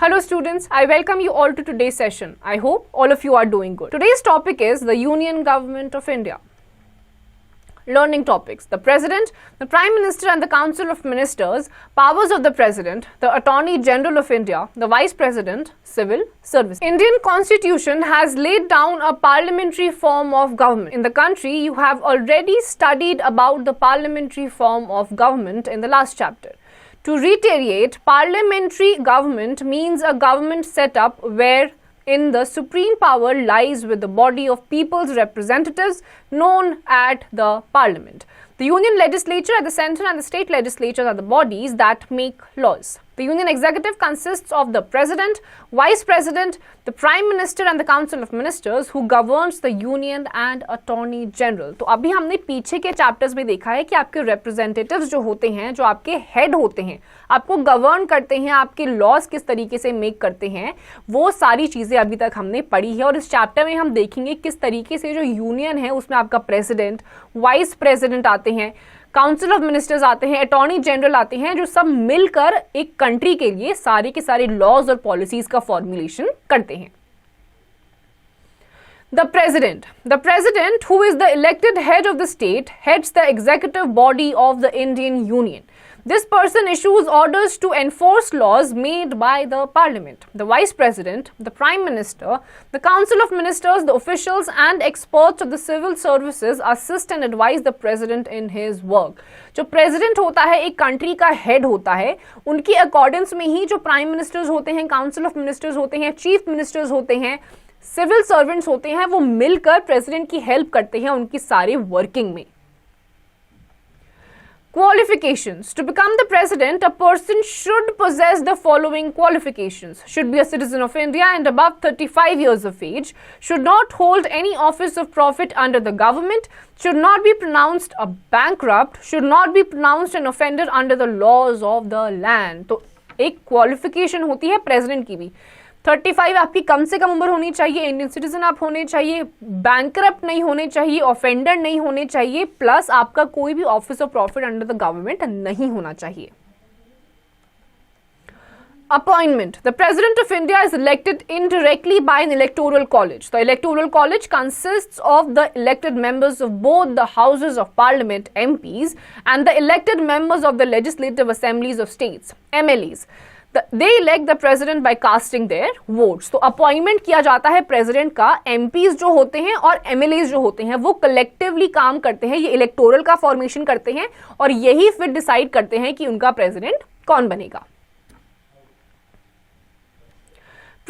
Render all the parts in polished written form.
Hello students, I welcome you all to today's session. I hope all of you are doing good. Today's topic is the Union Government of India. Learning topics: the President, the Prime Minister and the Council of Ministers, powers of the President, the Attorney General of India, the Vice President, Civil Service. Indian Constitution has laid down a parliamentary form of government. In the country, you have already studied about the parliamentary form of government in the last chapter. To reiterate, parliamentary government means a government set up wherein the supreme power lies with the body of people's representatives known as the parliament. The union legislature at the center and the state legislatures are the bodies that make laws. The union executive consists of the president, vice president, the prime minister and the council of ministers who governs the union and attorney general. तो अभी हमने पीछे के chapters में देखा है कि आपके रिप्रेजेंटेटिव्स जो होते हैं, जो आपके हेड होते हैं, आपको गवर्न करते हैं, आपके लॉज किस तरीके से मेक करते हैं, वो सारी चीजें अभी तक हमने पढ़ी है। और इस चैप्टर में हम देखेंगे किस तरीके से जो यूनियन है उसमें आपका प्रेसिडेंट, वाइस प्रेसिडेंट आते हैं, काउंसिल ऑफ मिनिस्टर्स आते हैं, अटॉर्नी जनरल आते हैं, जो सब मिलकर एक कंट्री के लिए सारे के सारे लॉज और पॉलिसीज का फॉर्मुलेशन करते हैं। The president who is the elected head of the state heads the executive body of the Indian Union. This person issues orders to enforce laws made by the parliament. The vice president, the prime minister, the council of ministers, the officials and experts of the civil services assist and advise the president in his work. जो president होता है एक country का head होता है, उनकी accordance में ही जो prime ministers होते हैं, council of ministers होते हैं, chief ministers होते हैं, सिविल सर्वेंट्स होते हैं, वो मिलकर प्रेसिडेंट की हेल्प करते हैं उनकी सारे वर्किंग में। Qualifications: to become the president, a person should possess the following qualifications: should be a citizen of India and above 35 years of age, should not hold any office of profit under the government, should not be pronounced a bankrupt, should not be pronounced an offender under the laws of the land। तो एक qualification होती है president की भी। 35 आपकी कम से कम उम्र होनी चाहिए, इंडियन सिटीजन आप होने चाहिए, बैंकरप्ट नहीं होने चाहिए, ऑफेंडर नहीं होने चाहिए, प्लस आपका कोई भी office of profit under the government नहीं होना चाहिए। Appointment: the President of India is elected indirectly by an electoral college. The electoral college consists of the elected members of both the houses of parliament (MPs) and the elected members of the legislative assemblies of states (MLAs). They elect the president by casting their votes. तो appointment किया जाता है president का, MPs जो होते हैं और MLAs जो होते हैं वो कलेक्टिवली काम करते हैं, ये इलेक्टोरल का फॉर्मेशन करते हैं और यही फिर डिसाइड करते हैं कि उनका प्रेसिडेंट कौन बनेगा।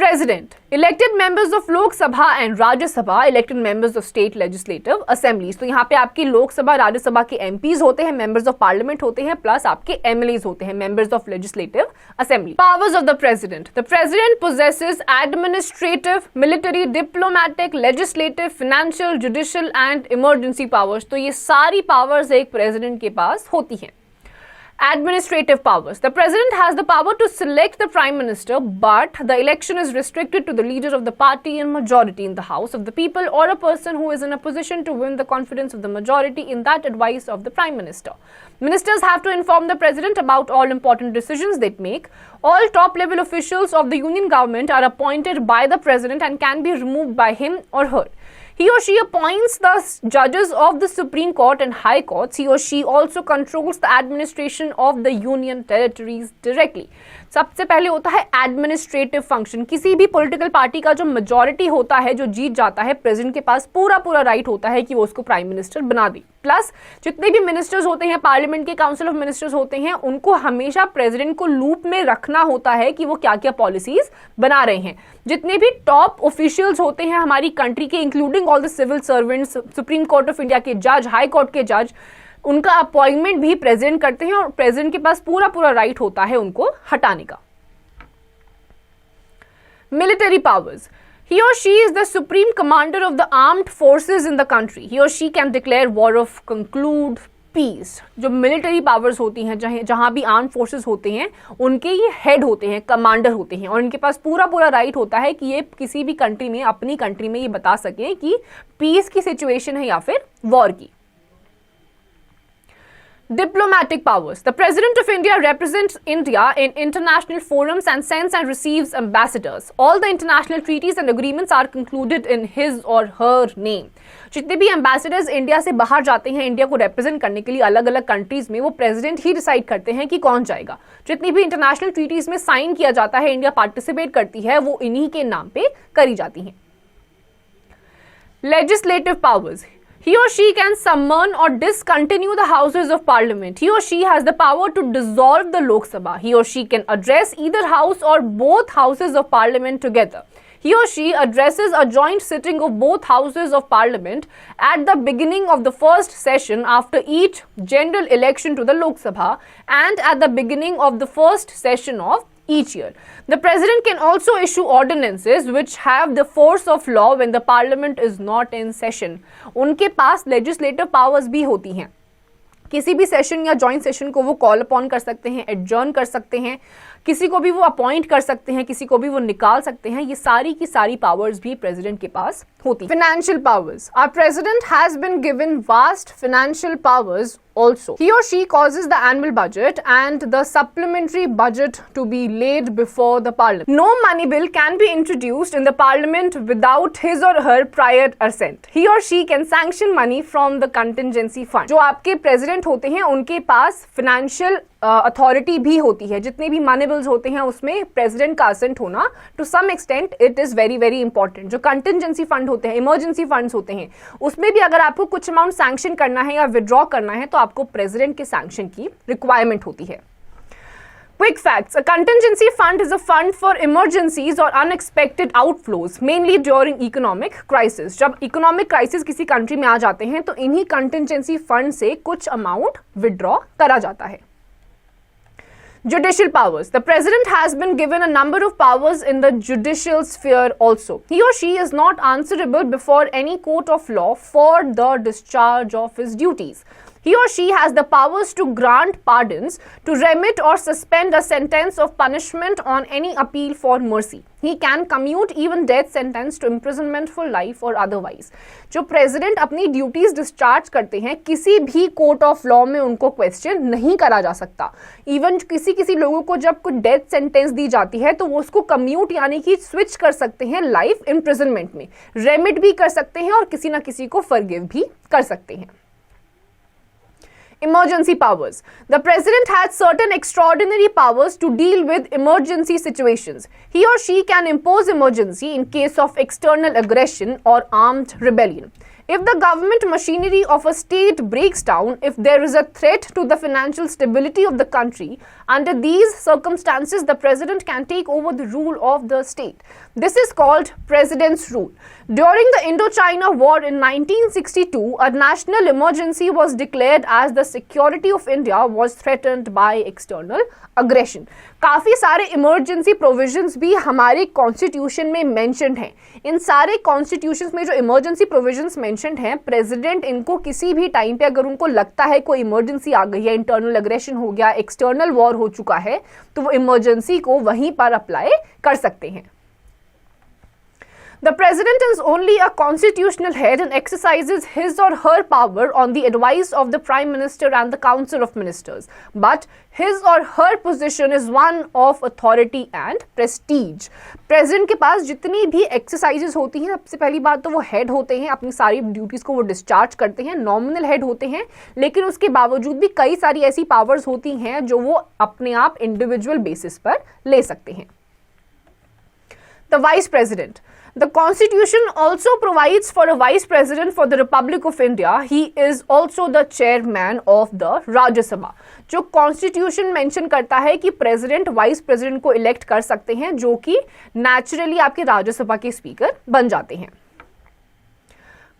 President: elected members of Lok Sabha and Rajya Sabha, elected members of state legislative assemblies। तो यहाँ पे आपकी लोक सभा राज्य सभा के MPs होते हैं, members of parliament होते हैं, प्लस आपके MLAs होते हैं, members of legislative assembly। Powers of the president: the president possesses administrative, military, diplomatic, legislative, financial, judicial and emergency powers। तो ये सारी powers एक president के पास होती हैं। Administrative powers: the president has the power to select the prime minister, but the election is restricted to the leader of the party in majority in the house of the people or a person who is in a position to win the confidence of the majority in that advice of the prime minister. Ministers have to inform the president about all important decisions they make. All top level officials of the union government are appointed by the president and can be removed by him or her. He or she appoints the judges of the Supreme Court and High Courts. He or she also controls the administration of the union territories directly. सबसे पहले होता है administrative function. किसी भी political party का जो majority होता है, जो जीत जाता है, प्रेसिडेंट के पास पूरा राइट होता है कि वो उसको प्राइम मिनिस्टर बना दे। प्लस जितने भी मिनिस्टर्स होते हैं, पार्लियामेंट के काउंसिल ऑफ मिनिस्टर्स होते हैं, उनको हमेशा प्रेसिडेंट को लूप में रखना होता है कि वो क्या क्या पॉलिसीज बना रहे हैं। जितने भी टॉप ऑफिशियल्स होते हैं हमारी कंट्री के, including all the civil servants, supreme court of India के जज, हाई कोर्ट के जज, उनका अपॉइंटमेंट भी प्रेसिडेंट करते हैं और प्रेसिडेंट के पास पूरा राइट होता है उनको हटाने का। Military powers: he or she is the supreme commander of the armed forces in the country. He or she can declare war of conclude peace. जो मिलिट्री पावर्स होती हैं, जहां भी आर्म फोर्सेस होते हैं, उनके ये हेड होते हैं, कमांडर होते हैं और इनके पास पूरा राइट होता है कि ये किसी भी कंट्री में, अपनी कंट्री में ये बता सकें कि पीस की सिचुएशन है या फिर वॉर की। Diplomatic powers. The President of India represents India in international forums and sends and receives ambassadors. All the international treaties and agreements are concluded in his or her name. जितने भी ambassadors India से बाहर जाते हैं India को represent करने के लिए अलग अलग कंट्रीज में, वो प्रेसिडेंट ही डिसाइड करते हैं कि कौन जाएगा. जितनी भी इंटरनेशनल ट्रीटीज में साइन किया जाता है, इंडिया पार्टिसिपेट करती है, वो इन्हीं के नाम पे करी जाती हैं. Legislative powers. He or she can summon or discontinue the houses of parliament. He or she has the power to dissolve the Lok Sabha. He or she can address either house or both houses of parliament together. He or she addresses a joint sitting of both houses of parliament at the beginning of the first session after each general election to the Lok Sabha and at the beginning of the first session of each year. The president can also issue ordinances which have the force of law when the parliament is not in session. उनके पास legislative powers भी होती हैं. किसी भी session या joint session को वो call upon कर सकते हैं, एडजर्न कर सकते हैं, किसी को भी वो अपॉइंट कर सकते हैं, किसी को भी वो निकाल सकते हैं. ये सारी की सारी पावर्स भी प्रेसिडेंट के पास होती हैं. Financial powers. Our president has been given vast financial powers also. He or she causes the annual budget and the supplementary budget to be laid before the parliament. No money bill can be introduced in the parliament without his or her prior assent. He or she can sanction money from the contingency fund. जो आपके president होते हैं उनके पास financial authority भी होती है. जितने भी मनी बिल्स होते हैं उसमें प्रेसिडेंट का असेंट होना to some extent it is very very important. जो कंटिजेंसी फंड होते हैं, इमरजेंसी फंड्स होते हैं, उसमें भी अगर आपको कुछ अमाउंट सैंक्शन करना है या विड्रॉ करना है तो आपको प्रेसिडेंट के सैंक्शन की रिक्वायरमेंट होती है. Quick facts. A contingency fund is a fund for emergencies or unexpected outflows, mainly during economic crisis. जब इकोनॉमिक क्राइसिस किसी कंट्री में आ जाते हैं तो इन्हीं कंटिजेंसी फंड से कुछ अमाउंट विड्रॉ करा जाता है. Judicial powers. The president has been given a number of powers in the judicial sphere also. He or she is not answerable before any court of law for the discharge of his duties. He or she has the powers to grant pardons, to remit or suspend a sentence of punishment on any appeal for mercy. He can commute even death sentence to imprisonment for life or otherwise. जो president अपनी duties discharge करते हैं किसी भी court of law में उनको question नहीं करा जा सकता. इवन किसी लोगों को जब कुछ डेथ सेंटेंस दी जाती है तो वो उसको कम्यूट यानी कि स्विच कर सकते हैं लाइफ इम्प्रिजनमेंट में, रेमिट भी कर सकते हैं और किसी ना किसी को फॉरगिव भी कर सकते हैं. Emergency powers. The president has certain extraordinary powers to deal with emergency situations. He or she can impose emergency in case of external aggression or armed rebellion. If the government machinery of a state breaks down, if there is a threat to the financial stability of the country, under these circumstances, the president can take over the rule of the state. This is called president's rule. During the Indochina War in 1962, a national emergency was declared as the security of India was threatened by external aggression. काफी सारे emergency provisions भी हमारे constitution में mentioned हैं. इन सारे constitutions में जो emergency provisions mentioned हैं, प्रेसिडेंट इनको किसी भी टाइम पे अगर उनको लगता है कोई इमरजेंसी आ गई है, इंटरनल एग्रेशन हो गया, एक्सटर्नल वॉर हो चुका है, तो वो इमरजेंसी को वहीं पर अप्लाई कर सकते हैं. The president is only a constitutional head and exercises his or her power on the advice of the prime minister and the council of ministers. But his or her position is one of authority and prestige. President के पास जितनी भी exercises होती हैं, सबसे पहली बात तो वो head होते हैं, अपनी सारी duties को वो discharge करते हैं, nominal head होते हैं, लेकिन उसके बावजूद भी कई सारी ऐसी powers होती हैं जो वो अपने आप individual basis पर ले सकते हैं. The vice president. The Constitution also provides for a Vice President for the Republic of India. He is also the chairman of the Rajya Sabha. जो Constitution mention करता है कि President Vice President को elect कर सकते हैं, जो कि naturally आपके राज्य सभा के स्पीकर बन जाते हैं.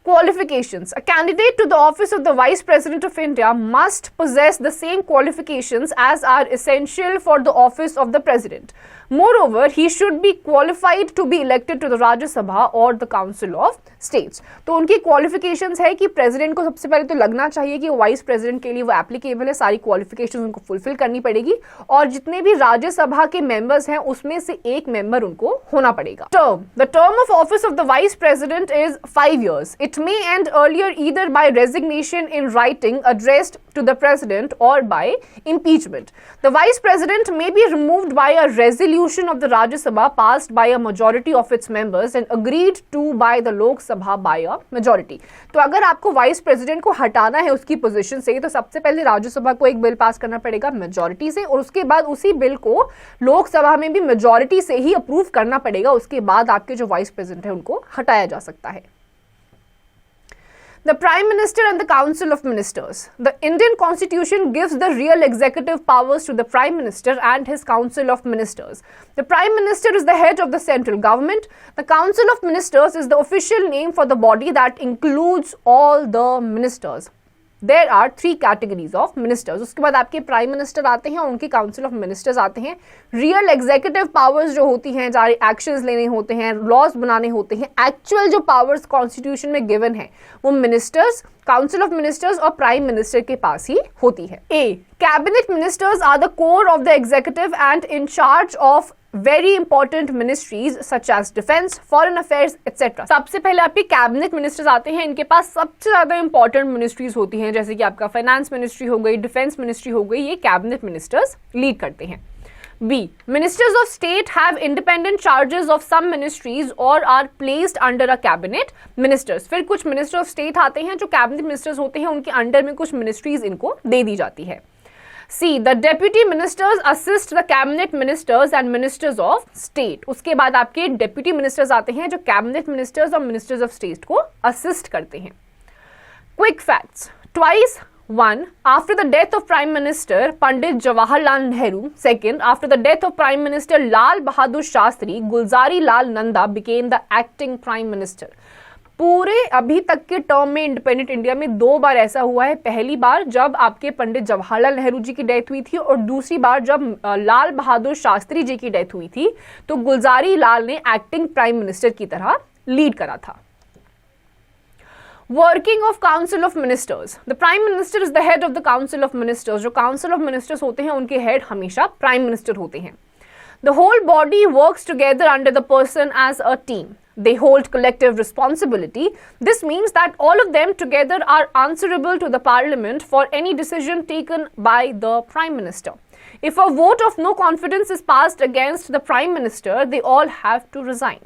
Qualifications. A candidate to the office of the Vice President of India must possess the same qualifications as are essential for the office of the President. Moreover, he should be qualified to be elected to the Rajya Sabha or the Council of States. तो उनकी qualifications है कि President को सबसे पहले तो लगना चाहिए कि वो Vice President के लिए वो applicable है, सारी qualifications उनको fulfill करनी पड़ेगी, और जितने भी राज्य सभा के members हैं उसमें से एक member उनको होना पड़ेगा. Term. The term of office of the Vice President is 5 years. It It may end earlier either by resignation in writing addressed to the president or by impeachment. The vice president may be removed by a resolution of the Rajya Sabha passed by a majority of its members and agreed to by the Lok Sabha by a majority. तो अगर आपको vice president को हटाना है उसकी position से तो सबसे पहले राज्यसभा को एक बिल पास करना पड़ेगा मेजॉरिटी से, और उसके बाद उसी बिल को लोकसभा में भी मेजॉरिटी से ही अप्रूव करना पड़ेगा। उसके बाद आपके जो वाइस प्रेसिडेंट है उनको हटाया जा सकता है। The Prime Minister and the Council of Ministers. The Indian Constitution gives the real executive powers to the Prime Minister and his Council of Ministers. The Prime Minister is the head of the central government. The Council of Ministers is the official name for the body that includes all the ministers. There are 3 categories of ministers. उसके बाद आपके prime minister आते हैं और उनके council of ministers आते हैं। Real executive powers जो होती हैं, जहाँ एक्शंस लेने होते हैं, लॉज बनाने होते हैं, एक्चुअल जो पावर्स कॉन्स्टिट्यूशन में गिवन है वो मिनिस्टर्स, काउंसिल ऑफ मिनिस्टर्स और प्राइम मिनिस्टर के पास ही होती है। A, cabinet ministers are the core of the executive and in charge of very important ministries such as defense, foreign affairs, etc. सबसे पहले आपके कैबिनेट मिनिस्टर्स आते हैं। इनके पास सबसे ज्यादा इंपॉर्टेंट मिनिस्ट्रीज होती हैं, जैसे कि आपका फाइनेंस मिनिस्ट्री हो गई, डिफेंस मिनिस्ट्री हो गई, ये कैबिनेट मिनिस्टर्स लीड करते हैं। B, ministers of state have independent charges of some ministries और are placed under a cabinet ministers. फिर कुछ मिनिस्टर ऑफ स्टेट आते हैं जो कैबिनेट मिनिस्टर्स होते हैं, उनके अंडर में कुछ मिनिस्ट्रीज इनको दे दी जाती है। C, the deputy ministers assist the cabinet ministers and ministers of state. उसके बाद आपके deputy ministers आते हैं जो cabinet ministers और ministers of state को assist करते हैं। Quick facts. Twice. 1. After the death of Prime Minister Pandit Jawaharlal Nehru. 2. After the death of Prime Minister Lal Bahadur Shastri, Gulzari Lal Nanda became the acting Prime Minister. पूरे अभी तक के term में independent India में 2 बार ऐसा हुआ है। पहली बार जब आपके पंडित जवाहरलाल नेहरू जी की डेथ हुई थी और दूसरी बार जब लाल बहादुर शास्त्री जी की डेथ हुई थी, तो गुलजारी लाल ने एक्टिंग प्राइम मिनिस्टर की तरह लीड करा था। Working of council of ministers. The prime minister is the head of the council of ministers. जो काउंसिल ऑफ मिनिस्टर्स होते हैं उनके हेड हमेशा प्राइम मिनिस्टर होते हैं। The whole body works together under the person as a team. They hold collective responsibility. This means that all of them together are answerable to the parliament for any decision taken by the prime minister. If a vote of no confidence is passed against the prime minister, they all have to resign.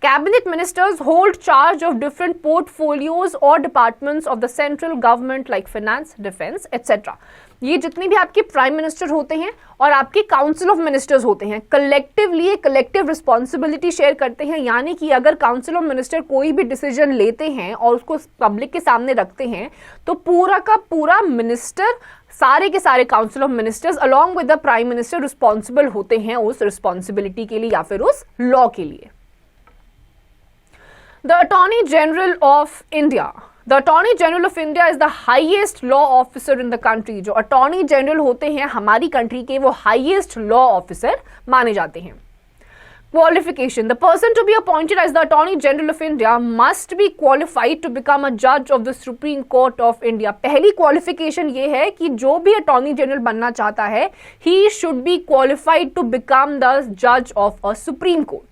Cabinet ministers hold charge of different portfolios or departments of the central government like finance, defense, etc. ये जितने भी आपके prime minister होते हैं और आपके council of ministers होते हैं, कलेक्टिवली कलेक्टिव रिस्पॉन्सिबिलिटी शेयर करते हैं। यानी कि अगर काउंसिल ऑफ मिनिस्टर कोई भी डिसीजन लेते हैं और उसको पब्लिक के सामने रखते हैं, तो पूरा का पूरा मिनिस्टर, सारे के सारे council of ministers along with the prime minister responsible होते हैं उस रिस्पॉन्सिबिलिटी के लिए या फिर उस लॉ के लिए। The attorney general of India. The Attorney General of India is the highest law officer in the country. जो Attorney General होते हैं हमारी कंट्री के, वो highest law officer माने जाते हैं। Qualification. The person to be appointed as the Attorney General of India must be qualified to become a judge of the Supreme Court of India. पहली qualification ये है कि जो भी Attorney General बनना चाहता है, he should be qualified to become the judge of a Supreme Court.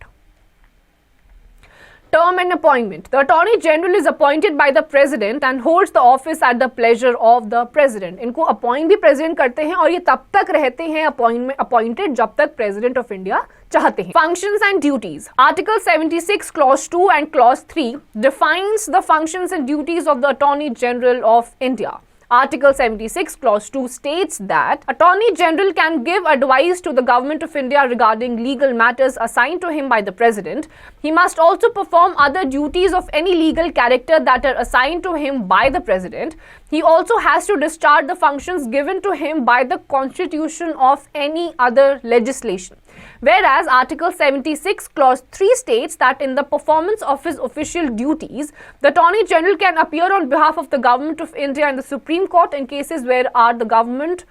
Term and appointment. The Attorney General is appointed by the President and holds the office at the pleasure of the President. इनको appoint भी president करते हैं और ये तब तक रहते हैं अपॉइंटेड जब तक प्रेसिडेंट ऑफ इंडिया चाहते हैं। Functions and duties. Article 76 Clause 2 and Clause 3 defines the functions and duties of the Attorney General of India. Article 76 Clause 2 states that Attorney General can give advice to the Government of India regarding legal matters assigned to him by the President. He must also perform other duties of any legal character that are assigned to him by the President. He also has to discharge the functions given to him by the Constitution of any other legislation. Whereas Article 76 Clause 3 states that in the performance of his official duties, the Attorney General can appear on behalf of the Government of India in the Supreme Court in cases where the Government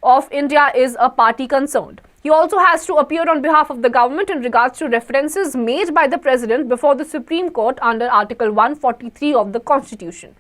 of India is a party concerned. He also has to appear on behalf of the government in regards to references made by the President before the Supreme Court under Article 143 of the Constitution.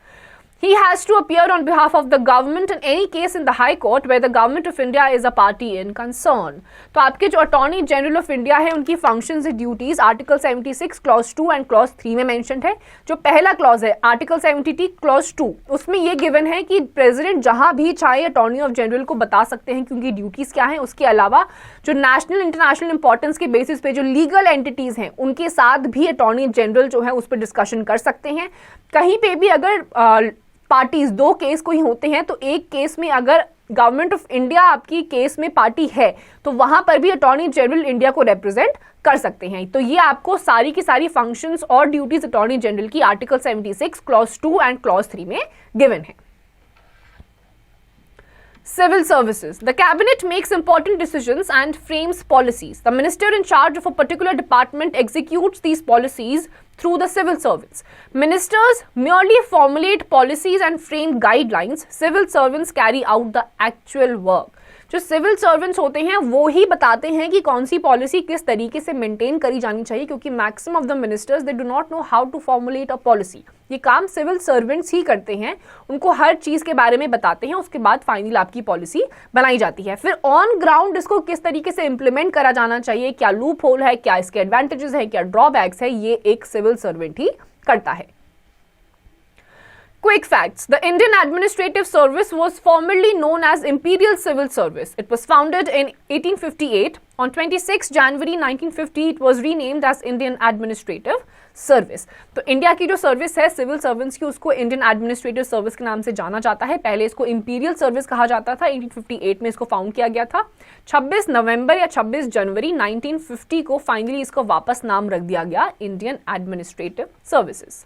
He has to appear on behalf of the government in any case in the High Court where the government of India is a party in concern. तो आपके जो attorney general of India है उनकी functions and duties article 76 clause 2 and clause 3 में mentioned है। जो पहला clause है आर्टिकल 70 क्लॉज 2 उसमें ये गिवन है कि प्रेसिडेंट जहां भी चाहे अटॉर्नी ऑफ जनरल को बता सकते हैं कि उनकी ड्यूटीज क्या है। उसके अलावा जो नेशनल इंटरनेशनल इंपॉर्टेंस के बेसिस पे जो लीगल एंटिटीज हैं उनके साथ भी अटॉर्नी जनरल जो है उस पर डिस्कशन कर सकते हैं। कहीं पे भी अगर पार्टीज दो केस कोई होते हैं तो एक केस में अगर गवर्नमेंट ऑफ इंडिया आपकी केस में पार्टी है तो वहां पर भी अटॉर्नी जनरल इंडिया को रिप्रेजेंट कर सकते हैं। तो ये आपको सारी की सारी फंक्शंस और ड्यूटीज अटॉर्नी जनरल की आर्टिकल 76 क्लॉज 2 एंड क्लॉज 3 में गिवन है। Civil services. The cabinet makes important decisions and frames policies. The minister in charge of a particular department executes these policies through the civil servants. Ministers merely formulate policies and frame guidelines. Civil servants carry out the actual work. जो civil servants होते हैं वो ही बताते हैं कि कौन सी policy किस तरीके से मेंटेन करी जानी चाहिए, क्योंकि maximum of the ministers they do not know how to formulate a policy. ये काम सिविल सर्वेंट्स ही करते हैं, उनको हर चीज के बारे में बताते हैं, उसके बाद फाइनल आपकी पॉलिसी बनाई जाती है। फिर ऑन ग्राउंड इसको किस तरीके से इंप्लीमेंट करा जाना चाहिए, क्या लूप होल है, क्या इसके एडवांटेजेस है, क्या ड्रॉबैक्स है, ये एक सिविल सर्वेंट ही करता है। Quick facts. The Indian Administrative Service was formerly known as Imperial Civil Service. It was founded in 1858. On 26 January 1950, it was renamed as Indian Administrative Service. तो इंडिया की जो सर्विस है civil servants की उसको Indian administrative service के नाम से जाना जाता है। पहले इसको इंपीरियल सर्विस कहा जाता था। 1858 में इसको फाउंड किया गया था। 26 नवंबर या 26 जनवरी 1950 को फाइनली इसको वापस नाम रख दिया गया Indian administrative services.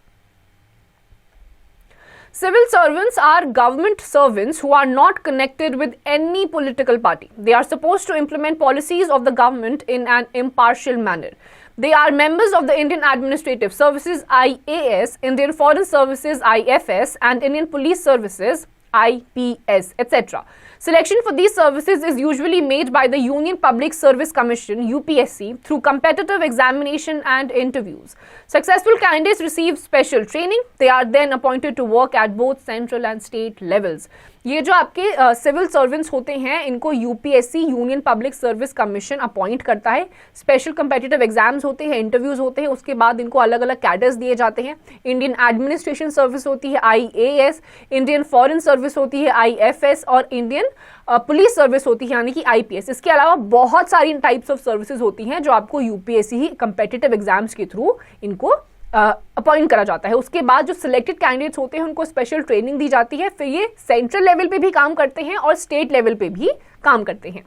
Civil servants are government servants who are not connected with any political party. They are supposed to implement policies of the government in an impartial manner. They are members of the Indian Administrative Services IAS, Indian Foreign Services IFS, and Indian Police Services IPS, etc. Selection for these services is usually made by the Union Public Service Commission UPSC through competitive examination and interviews. Successful candidates receive special training. They are then appointed to work at both central and state levels. ये जो आपके civil servants होते हैं इनको UPSC union public service commission appoint करता है। Special competitive exams होते हैं, इंटरव्यूज होते हैं, उसके बाद इनको अलग अलग कैडर्स दिए जाते हैं। इंडियन एडमिनिस्ट्रेशन सर्विस होती है IAS, इंडियन फॉरेन सर्विस होती है IFS और इंडियन पुलिस सर्विस होती है यानी कि IPS। इसके अलावा बहुत सारी टाइप्स ऑफ सर्विसेज होती हैं जो आपको यूपीएससी ही कम्पिटिटिव एग्जाम्स के थ्रू इनको अपॉइंट करा जाता है। उसके बाद जो सिलेक्टेड कैंडिडेट्स होते हैं उनको स्पेशल ट्रेनिंग दी जाती है। फिर ये सेंट्रल लेवल पे भी काम करते हैं और स्टेट लेवल पे भी काम करते हैं।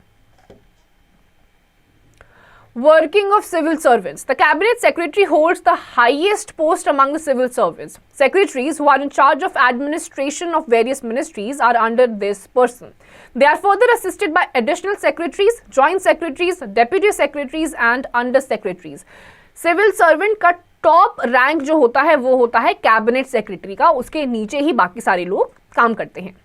Working of civil servants. The cabinet secretary holds the highest post among the civil servants. Secretaries who are in charge of administration of various ministries are under this person. They are further assisted by additional secretaries, joint secretaries, deputy secretaries and under secretaries. Civil servant का top rank जो होता है वो होता है cabinet secretary का, उसके नीचे ही बाकी सारे लोग काम करते हैं।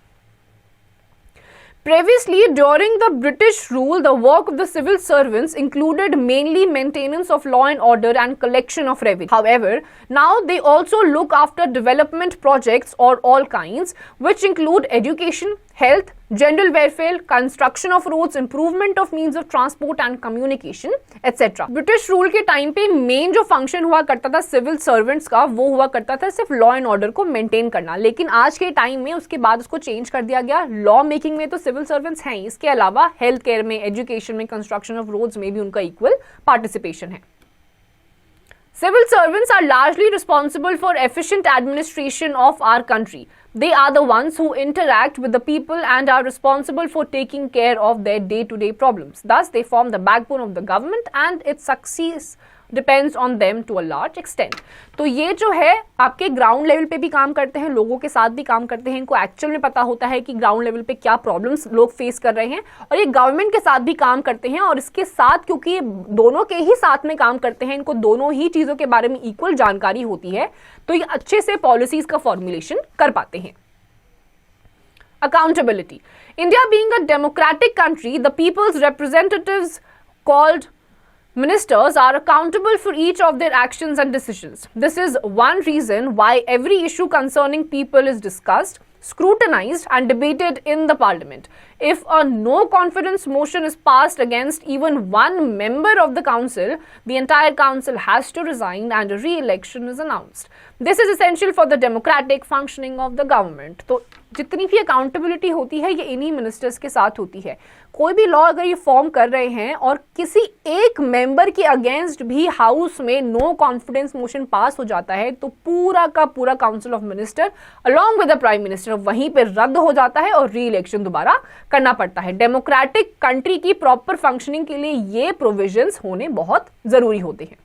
Previously, during the British rule, the work of the civil servants included mainly maintenance of law and order and collection of revenue. However, now they also look after development projects or all kinds, which include education, health, general welfare, construction of roads, improvement of means of transport and communication, etc. British rule के time पे main जो function हुआ करता था civil servants का वो हुआ करता था सिर्फ लॉ एंड ऑर्डर को मेंटेन करना, लेकिन आज के टाइम में उसके बाद उसको चेंज कर दिया गया। लॉ मेकिंग में तो सिविल सर्वेंट्स हैं, इसके अलावा हेल्थ केयर में, एजुकेशन में, कंस्ट्रक्शन ऑफ रोड्स में भी उनका इक्वल पार्टिसिपेशन है। Civil servants are largely responsible for efficient administration of our country. They are the ones who interact with the people and are responsible for taking care of their day-to-day problems. Thus, they form the backbone of the government and its success depends on them to a large extent. तो ये जो है आपके ground level पे भी काम करते हैं, लोगों के साथ भी काम करते हैं, इनको एक्चुअल में पता होता है कि ग्राउंड लेवल पे क्या प्रॉब्लम्स लोग फेस कर रहे हैं, और ये गवर्नमेंट के साथ भी काम करते हैं। और इसके साथ क्योंकि ये दोनों के ही साथ में काम करते हैं, इनको दोनों ही चीजों के बारे में इक्वल जानकारी होती है, तो ये अच्छे से पॉलिसीज का फॉर्मुलेशन कर पाते हैं। Accountability. India being a democratic country, the people's representatives called Ministers are accountable for each of their actions and decisions. This is one reason why every issue concerning people is discussed, scrutinized and debated in the parliament. If a no confidence motion is passed against even one member of the council, the entire council has to resign and a re-election is announced. This is essential for the democratic functioning of the government. तो जितनी भी accountability होती है ये इन्हीं ministers के साथ होती है. कोई भी लॉ अगर ये फॉर्म कर रहे हैं और किसी एक मेंबर के अगेंस्ट भी हाउस में नो कॉन्फिडेंस मोशन पास हो जाता है तो पूरा का पूरा council of minister along with the prime minister वहीं पे रद्द हो जाता है और री इलेक्शन दोबारा करना पड़ता है. डेमोक्रेटिक कंट्री की प्रॉपर फंक्शनिंग के लिए ये प्रोविजंस होने बहुत जरूरी होते हैं.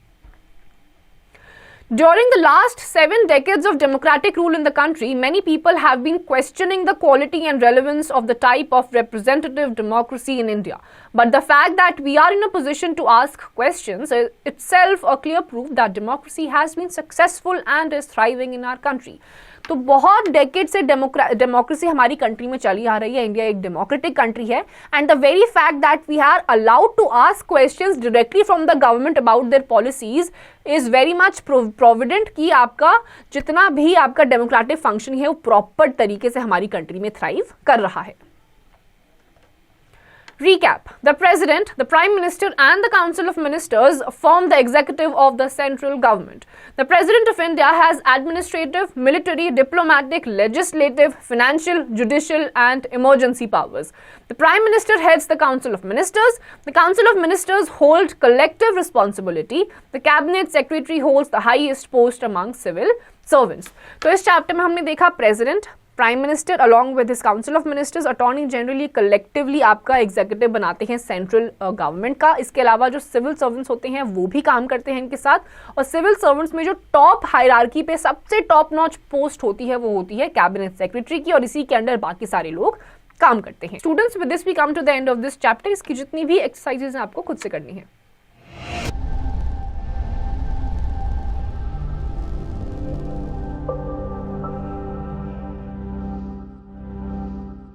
During the last 7 decades of democratic rule in the country, many people have been questioning the quality and relevance of the type of representative democracy in India. But the fact that we are in a position to ask questions is itself a clear proof that democracy has been successful and is thriving in our country. तो बहुत decade से democracy हमारी country में चली आ रही है. India एक democratic country है and the very fact that we are allowed to ask questions directly from the government about their policies is very much provident कि आपका जितना भी आपका डेमोक्रेटिक फंक्शन है वो प्रॉपर तरीके से हमारी कंट्री में थ्राइव कर रहा है. Recap. The President, the Prime Minister and the Council of Ministers form the executive of the central government. The President of India has administrative, military, diplomatic, legislative, financial, judicial and emergency powers. The Prime Minister heads the Council of Ministers. The Council of Ministers hold collective responsibility. The Cabinet Secretary holds the highest post among civil servants. तो इस chapter में हमने देखा president, prime minister along with his council of ministers, attorney generally collectively आपका executive बनाते हैं central government का. इसके अलावा जो सिविल सर्वेंट्स होते हैं वो भी काम करते हैं इनके साथ. और सिविल सर्वेंट्स में जो टॉप हायरार्की पे सबसे टॉप नॉच पोस्ट होती है वो होती है कैबिनेट सेक्रेटरी की और इसी के अंडर बाकी सारे लोग काम करते हैं. Students, with this we come to the end of this chapter. इसकी जितनी भी एक्सरसाइजेज हैं आपको खुद से करनी है.